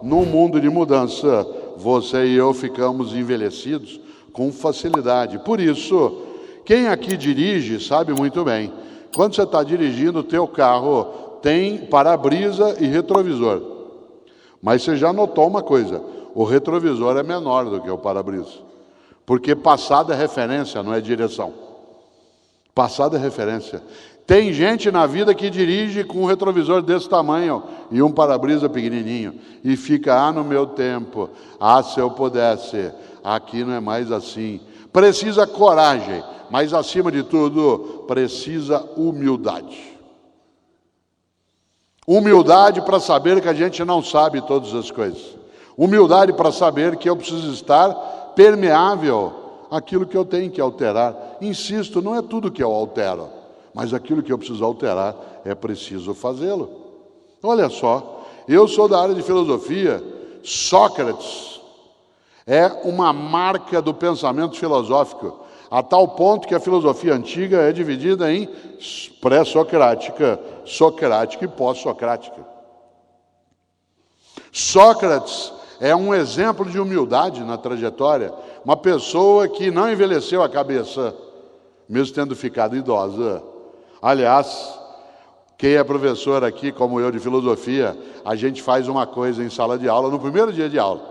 num mundo de mudança, você e eu ficamos envelhecidos com facilidade. Por isso, quem aqui dirige sabe muito bem. Quando você está dirigindo, o teu carro tem para-brisa e retrovisor. Mas você já notou uma coisa, o retrovisor é menor do que o para-brisa. Porque passado é referência, não é direção. Passado é referência. Tem gente na vida que dirige com um retrovisor desse tamanho e um para-brisa pequenininho. E fica, no meu tempo, se eu pudesse, aqui não é mais assim. Precisa coragem, mas acima de tudo, precisa humildade. Humildade para saber que a gente não sabe todas as coisas. Humildade para saber que eu preciso estar permeável àquilo que eu tenho que alterar. Insisto, não é tudo que eu altero, mas aquilo que eu preciso alterar é preciso fazê-lo. Olha só, eu sou da área de filosofia. Sócrates é uma marca do pensamento filosófico, a tal ponto que a filosofia antiga é dividida em pré-socrática, socrática e pós-socrática. Sócrates é um exemplo de humildade na trajetória, uma pessoa que não envelheceu a cabeça, mesmo tendo ficado idosa. Aliás, quem é professor aqui, como eu, de filosofia, a gente faz uma coisa em sala de aula, no primeiro dia de aula,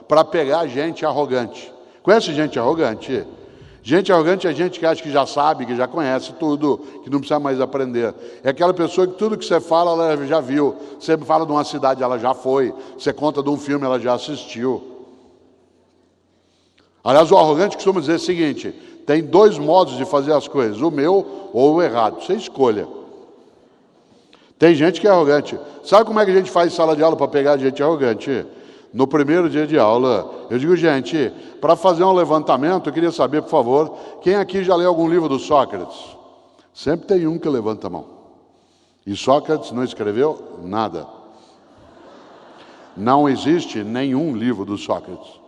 para pegar gente arrogante. Conhece gente arrogante? Gente arrogante é gente que acha que já sabe, que já conhece tudo, que não precisa mais aprender. É aquela pessoa que tudo que você fala, ela já viu. Você fala de uma cidade, ela já foi. Você conta de um filme, ela já assistiu. Aliás, o arrogante costuma dizer o seguinte: tem dois modos de fazer as coisas, o meu ou o errado. Você escolha. Tem gente que é arrogante. Sabe como é que a gente faz sala de aula para pegar gente arrogante? No primeiro dia de aula, eu digo, gente, para fazer um levantamento, eu queria saber, por favor, quem aqui já leu algum livro do Sócrates? Sempre tem um que levanta a mão. E Sócrates não escreveu nada. Não existe nenhum livro do Sócrates.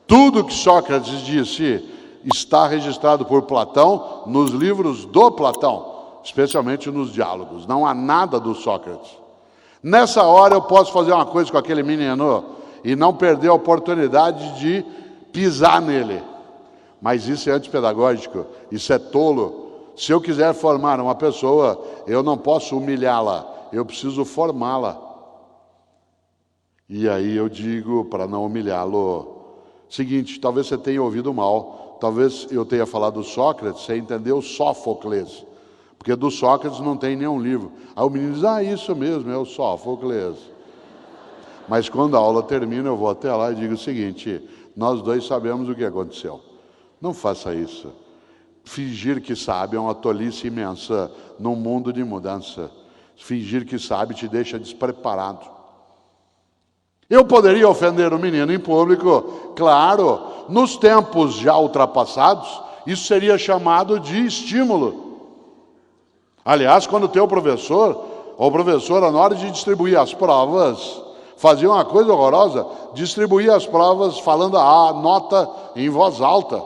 Tudo que Sócrates disse está registrado por Platão nos livros do Platão, especialmente nos diálogos. Não há nada do Sócrates. Nessa hora eu posso fazer uma coisa com aquele menino e não perder a oportunidade de pisar nele. Mas isso é antipedagógico, isso é tolo. Se eu quiser formar uma pessoa, eu não posso humilhá-la, eu preciso formá-la. E aí eu digo, para não humilhá-lo, seguinte, talvez você tenha ouvido mal, talvez eu tenha falado do Sócrates, você entendeu Sófocles, porque do Sócrates não tem nenhum livro. Aí o menino diz, isso mesmo, é o Sófocles. Mas quando a aula termina, eu vou até lá e digo o seguinte: nós dois sabemos o que aconteceu. Não faça isso. Fingir que sabe é uma tolice imensa num mundo de mudança. Fingir que sabe te deixa despreparado. Eu poderia ofender o menino em público, claro, nos tempos já ultrapassados, isso seria chamado de estímulo. Aliás, quando o teu professor ou professora, na hora de distribuir as provas, fazia uma coisa horrorosa, distribuía as provas falando a nota em voz alta.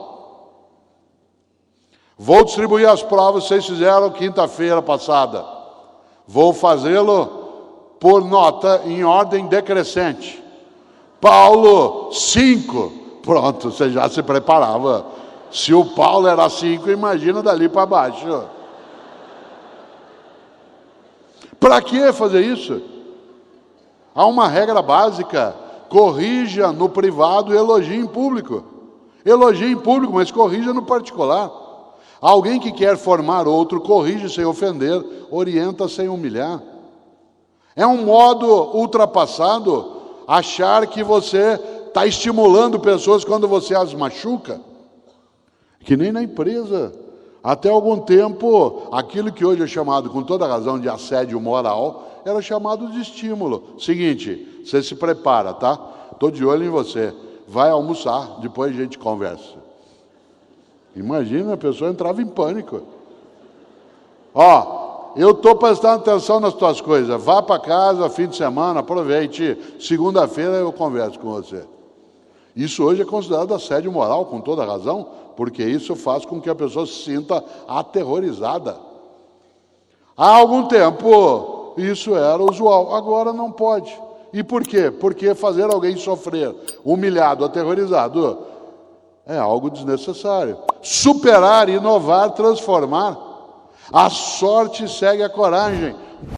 Vou distribuir as provas, vocês fizeram quinta-feira passada. Vou fazê-lo por nota em ordem decrescente. Paulo, 5. Pronto, você já se preparava. Se o Paulo era 5, imagina dali para baixo. Para que fazer isso? Há uma regra básica: corrija no privado e elogie em público. Elogie em público, mas corrija no particular. Alguém que quer formar outro, corrige sem ofender, orienta sem humilhar. É um modo ultrapassado achar que você está estimulando pessoas quando você as machuca. Que nem na empresa. Até algum tempo, aquilo que hoje é chamado, com toda razão, de assédio moral, era chamado de estímulo. Seguinte, você se prepara, tá? Estou de olho em você. Vai almoçar, depois a gente conversa. Imagina, a pessoa entrava em pânico. Eu estou prestando atenção nas tuas coisas. Vá para casa, fim de semana, aproveite. Segunda-feira eu converso com você. Isso hoje é considerado assédio moral, com toda razão, porque isso faz com que a pessoa se sinta aterrorizada. Há algum tempo, isso era usual. Agora não pode. E por quê? Porque fazer alguém sofrer, humilhado, aterrorizado, é algo desnecessário. Superar, inovar, transformar. A sorte segue a coragem.